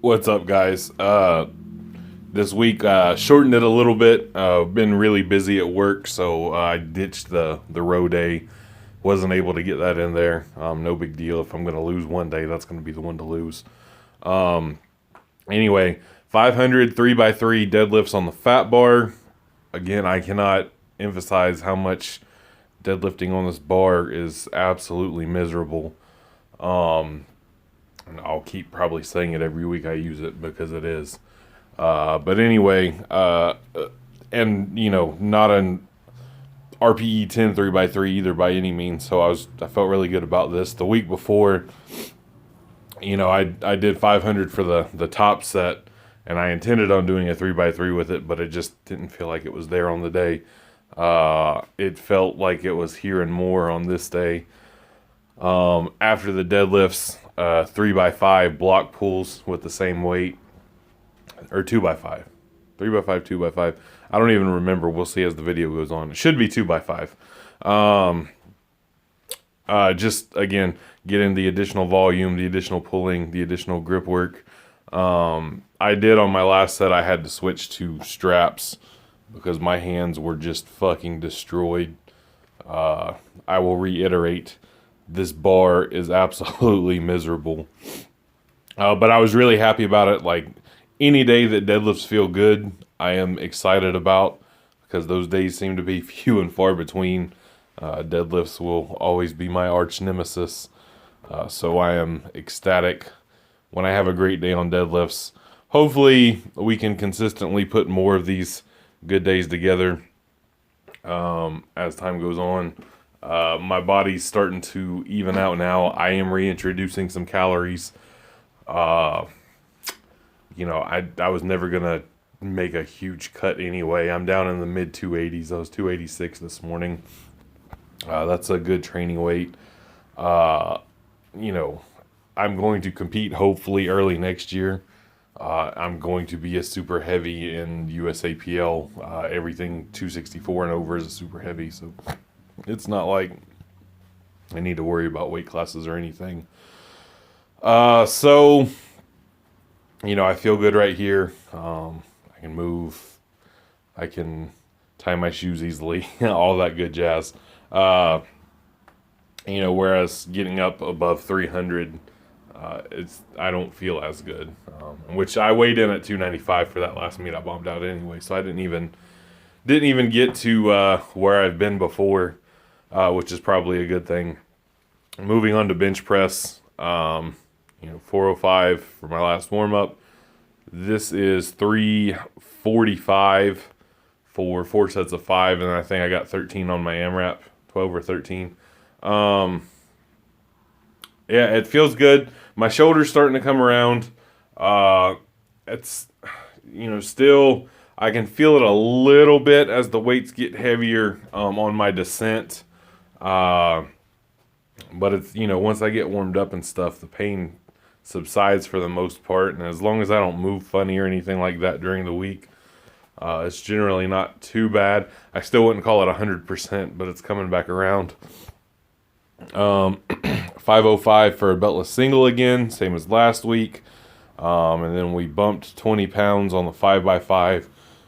What's up, guys? This week shortened it a little bit. Been really busy at work, so I ditched the row day. Wasn't able to get that in there. No big deal. If I'm going to lose one day, that's going to be the one to lose. Anyway, 500 3x3 deadlifts on the fat bar. Again, I cannot emphasize how much deadlifting on this bar is absolutely miserable. And I'll keep probably saying it every week I use it because it is. But anyway, and not an RPE 10 3x3 either by any means. So I felt really good about this. The week before, I did 500 for the top set, and I intended on doing a 3x3 with it, but it just didn't feel like it was there on the day. It felt like it was here and more on this day. After the deadlifts, 3x5 block pulls with the same weight, or 2x5, 3x5, 2x5. I don't even remember. We'll see as the video goes on. It should be 2x5. Just again, getting the additional volume, the additional pulling, the additional grip work. I did on my last set. I had to switch to straps because my hands were just fucking destroyed. I will reiterate, this bar is absolutely miserable. But I was really happy about it. Like, any day that deadlifts feel good, I am excited about, because those days seem to be few and far between. Deadlifts will always be my arch nemesis. So I am ecstatic when I have a great day on deadlifts. Hopefully we can consistently put more of these good days together as time goes on. My body's starting to even out now. I am reintroducing some calories. I was never gonna make a huge cut anyway. I'm down in the mid 280s. I was 286 this morning. That's a good training weight. Uh, you know, I'm going to compete hopefully early next year. I'm going to be a super heavy in USAPL. Everything 264 and over is a super heavy, so it's not like I need to worry about weight classes or anything. So I feel good right here. I can move. I can tie my shoes easily. All that good jazz. Uh, whereas getting up above 300, I don't feel as good. Which I weighed in at 295 for that last meet. I bombed out anyway, so I didn't even get to where I've been before, which is probably a good thing. Moving on to bench press. 405 for my last warm up. This is 345 for 4 sets of 5, and I think I got 13 on my AMRAP, 12 or 13. Yeah, it feels good. My shoulder's starting to come around. It's still, I can feel it a little bit as the weights get heavier on my descent. But it's, once I get warmed up and stuff, the pain subsides for the most part. And as long as I don't move funny or anything like that during the week, it's generally not too bad. I still wouldn't call it 100%, but it's coming back around. 505 for a beltless single again, same as last week. And then we bumped 20 pounds on the 5x5.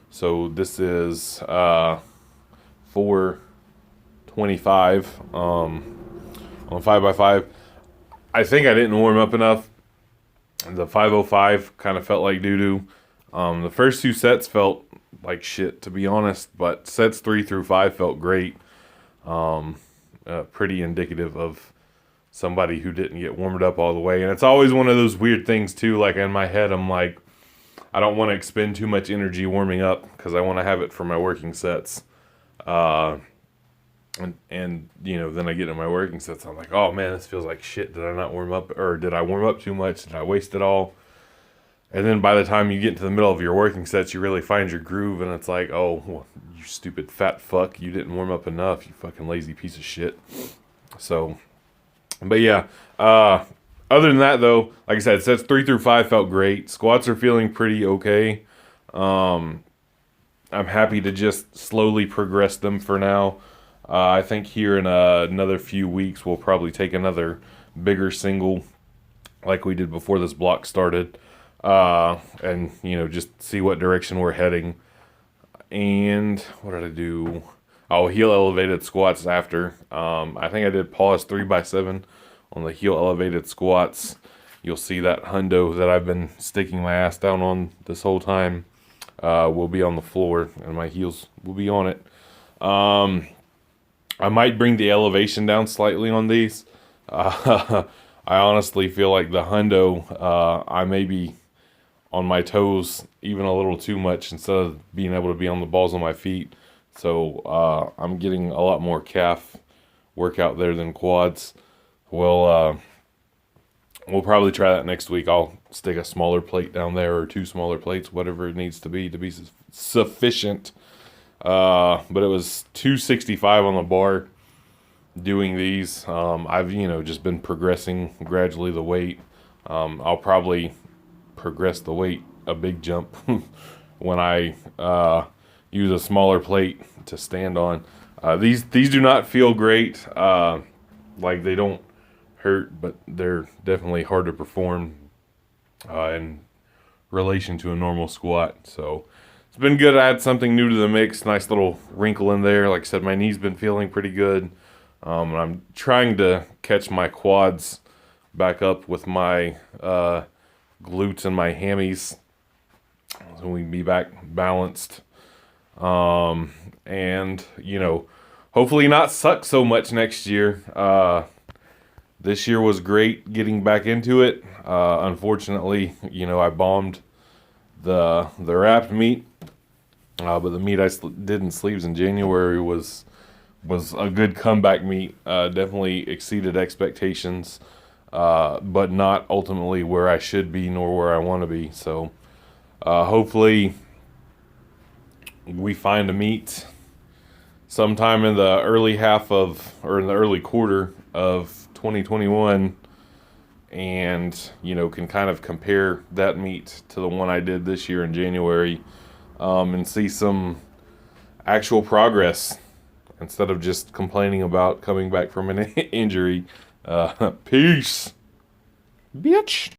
So this is 425 on 5x5. I think I didn't warm up enough. The 505 kind of felt like doo-doo. The first 2 sets felt like shit, to be honest, but sets 3 through 5 felt great. Pretty indicative of somebody who didn't get warmed up all the way. And it's always one of those weird things too, like in my head I'm like, I don't want to expend too much energy warming up because I want to have it for my working sets. And then I get in my working sets, I'm like, oh man, this feels like shit. Did I not warm up, or did I warm up too much? Did I waste it all? And then by the time you get into the middle of your working sets, you really find your groove, and it's like, oh, well, you stupid fat fuck, you didn't warm up enough, you fucking lazy piece of shit. So, but yeah, other than that though, like I said, sets 3 through 5 felt great. Squats are feeling pretty okay. I'm happy to just slowly progress them for now. I think here in another few weeks, we'll probably take another bigger single like we did before this block started. and just see what direction we're heading. And what did I do? Oh, heel elevated squats after. I think I did pause 3x7 on the heel elevated squats. You'll see that hundo that I've been sticking my ass down on this whole time will be on the floor, and my heels will be on it. I might bring the elevation down slightly on these. I honestly feel like the hundo, I may be on my toes even a little too much instead of being able to be on the balls of my feet. So I'm getting a lot more calf workout there than quads. We'll probably try that next week. I'll stick a smaller plate down there or 2 smaller plates, whatever it needs to be sufficient. But it was 265 on the bar doing these. I've just been progressing gradually the weight. I'll probably progress the weight a big jump when I use a smaller plate to stand on. These do not feel great. Like they don't hurt, but they're definitely hard to perform in relation to a normal squat. So it's been good. I had something new to the mix. Nice little wrinkle in there. Like I said, my knee's been feeling pretty good. And I'm trying to catch my quads back up with my glutes and my hammies so we can be back balanced. And hopefully not suck so much next year. This year was great getting back into it. Unfortunately, I bombed the wrapped meet, but the meet I did in sleeves in January was a good comeback meet. Definitely exceeded expectations, but not ultimately where I should be nor where I want to be. So hopefully we find a meet sometime in the early early quarter of 2021, and can kind of compare that meet to the one I did this year in January, and see some actual progress instead of just complaining about coming back from an injury. Peace, bitch.